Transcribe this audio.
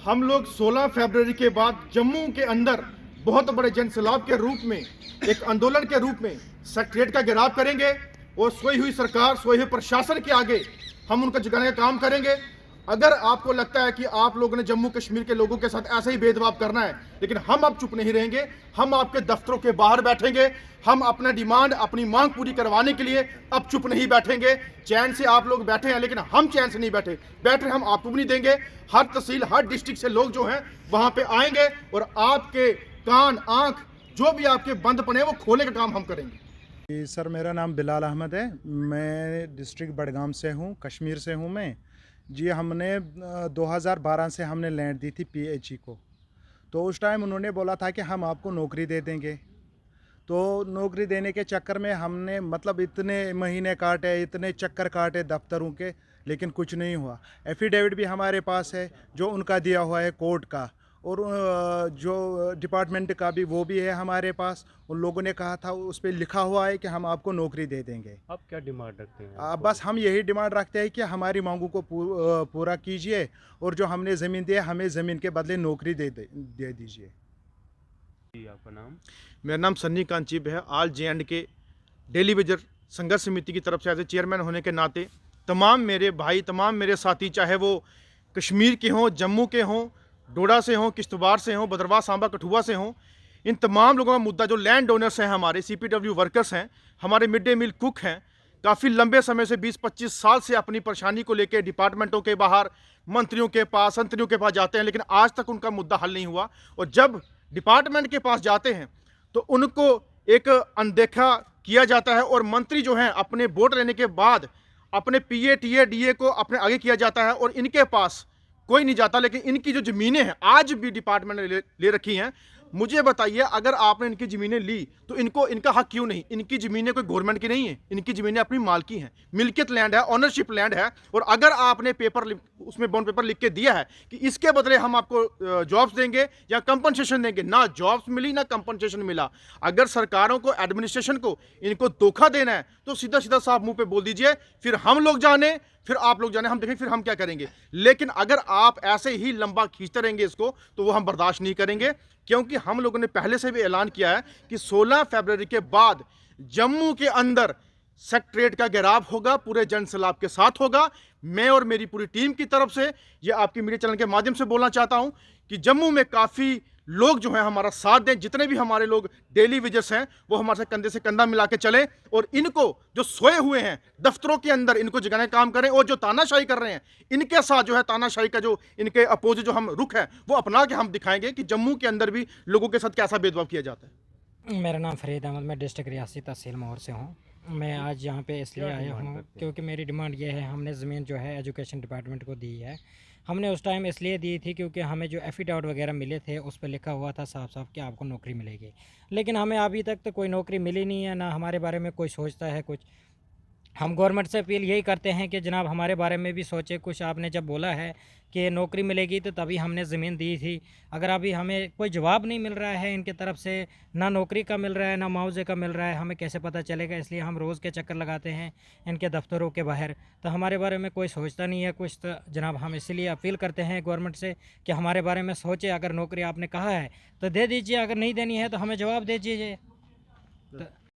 हम लोग 16 फरवरी के बाद जम्मू के अंदर बहुत बड़े जनसैलाब के रूप में, एक आंदोलन के रूप में सेक्रेटरीट का घेराव करेंगे और सोई हुई सरकार, सोए हुए प्रशासन के आगे हम उनका जगाने का काम करेंगे। अगर आपको लगता है कि आप लोगों ने जम्मू कश्मीर के लोगों के साथ ऐसा ही भेदभाव करना है, लेकिन हम अब चुप नहीं रहेंगे। हम आपके दफ्तरों के बाहर बैठेंगे। हम अपना डिमांड, अपनी मांग पूरी करवाने के लिए अब चुप नहीं बैठेंगे। चैन से आप लोग बैठे हैं, लेकिन हम चैन से नहीं बैठे हम आपको भी नहीं देंगे। हर तहसील, हर डिस्ट्रिक्ट से लोग जो हैं वहां पे आएंगे और आपके कान, आंख जो भी आपके बंद पड़े वो खोलने का काम हम करेंगे। जी सर, मेरा नाम बिलाल अहमद है। मैं डिस्ट्रिक्ट बडगाम से हूँ, कश्मीर से हूँ मैं। जी, हमने 2012 से हमने लैंड दी थी पीएचई को। तो उस टाइम उन्होंने बोला था कि हम आपको नौकरी दे देंगे। तो नौकरी देने के चक्कर में हमने मतलब इतने महीने काटे, इतने चक्कर काटे दफ्तरों के, लेकिन कुछ नहीं हुआ। एफिडेविट भी हमारे पास है जो उनका दिया हुआ है कोर्ट का, और जो डिपार्टमेंट का भी वो भी है हमारे पास। उन लोगों ने कहा था, उस पर लिखा हुआ है कि हम आपको नौकरी दे देंगे। आप क्या डिमांड रखते हैं? बस हम यही डिमांड रखते हैं कि हमारी मांगों को पूरा कीजिए, और जो हमने ज़मीन दी है हमें ज़मीन के बदले नौकरी दे दीजिए। जी, आपका नाम? मेरा नाम सन्नी कांचीब है। आल JNK डेली वेजर संघर्ष समिति की तरफ से एज ए चेयरमैन होने के नाते तमाम मेरे भाई, तमाम मेरे साथी, चाहे वो कश्मीर के हों, जम्मू के हों, डोडा से हों, किश्तवाड़ से हों, भद्रवाह, सांबा, कठुआ से हों, इन तमाम लोगों का मुद्दा, जो लैंड डोनर्स हैं, हमारे CPW वर्कर्स हैं, हमारे मिड डे मील कुक हैं, काफ़ी लंबे समय से 20-25 साल से अपनी परेशानी को लेकर डिपार्टमेंटों के बाहर, मंत्रियों के पास, संतरियों के पास जाते हैं, लेकिन आज तक उनका मुद्दा हल नहीं हुआ। और जब डिपार्टमेंट के पास जाते हैं तो उनको एक अनदेखा किया जाता है, और मंत्री जो हैं अपने वोट लेने के बाद अपने PA, TA, DA को अपने आगे किया जाता है और इनके पास कोई नहीं जाता। लेकिन इनकी जो ज़मीनें हैं आज भी डिपार्टमेंट ने ले रखी हैं। मुझे बताइए, अगर आपने इनकी ज़मीनें ली तो इनको इनका हक क्यों नहीं? इनकी ज़मीनें कोई गवर्नमेंट की नहीं है, इनकी ज़मीनें अपनी मालकी हैं, मिल्कियत लैंड है, ऑनरशिप लैंड है। और अगर आपने पेपर उसमें बॉन्ड पेपर लिख के दिया है कि इसके बदले हम आपको जॉब्स देंगे या कंपनसेशन देंगे, ना जॉब्स मिली ना कंपनसेशन मिला। अगर सरकारों को, एडमिनिस्ट्रेशन को इनको धोखा देना है तो सीधा सीधा साफ मुंह पे बोल दीजिए, फिर हम लोग जाने, फिर आप लोग जाने, हम देखें फिर हम क्या करेंगे। लेकिन अगर आप ऐसे ही लंबा खींचते रहेंगे इसको, तो वो हम बर्दाश्त नहीं करेंगे। क्योंकि हम लोगों ने पहले से भी ऐलान किया है कि 16 फरवरी के बाद जम्मू के अंदर सेक्रेटरीट का घेराव होगा, पूरे जनसैलाब के साथ होगा। मैं और मेरी पूरी टीम की तरफ से ये आपकी मीडिया चैनल के माध्यम से बोलना चाहता हूं कि जम्मू में काफ़ी लोग जो हैं हमारा साथ दें। जितने भी हमारे लोग डेली वेजर्स हैं वो हमारे से कंधा मिला के चलें, और इनको जो सोए हुए हैं दफ्तरों के अंदर, इनको जगाने का काम करें। और जो तानाशाही कर रहे हैं, इनके साथ जो है तानाशाही का जो इनके अपोजिट जो हम रुख है वो अपना के हम दिखाएंगे कि जम्मू के अंदर भी लोगों के साथ कैसा भेदभाव किया जाता है। मेरा नाम फरीद अहमद, मैं डिस्ट्रिक्ट रियासी तहसील मोहर से हूँ। मैं आज यहाँ पे इसलिए आया हूँ क्योंकि मेरी डिमांड ये है, हमने ज़मीन जो है एजुकेशन डिपार्टमेंट को दी है। हमने उस टाइम इसलिए दी थी क्योंकि हमें जो एफिडेविट वगैरह मिले थे उस पर लिखा हुआ था साफ साफ कि आपको नौकरी मिलेगी, लेकिन हमें अभी तक तो कोई नौकरी मिली नहीं है, ना हमारे बारे में कोई सोचता है कुछ। हम गवर्नमेंट से अपील यही करते हैं कि जनाब हमारे बारे में भी सोचे कुछ। आपने जब बोला है कि नौकरी मिलेगी तो तभी हमने ज़मीन दी थी। अगर अभी हमें कोई जवाब नहीं मिल रहा है इनकी तरफ से, ना नौकरी का मिल रहा है ना मुआवजे का मिल रहा है, हमें कैसे पता चलेगा? इसलिए हम रोज़ के चक्कर लगाते हैं इनके दफ्तरों के बाहर, तो हमारे बारे में कोई सोचता नहीं है कुछ। तो जनाब हम इसीलिए अपील करते हैं गवर्नमेंट से कि हमारे बारे में सोचे। अगर नौकरी आपने कहा है तो दे दीजिए, अगर नहीं देनी है तो हमें जवाब दे दीजिए। तो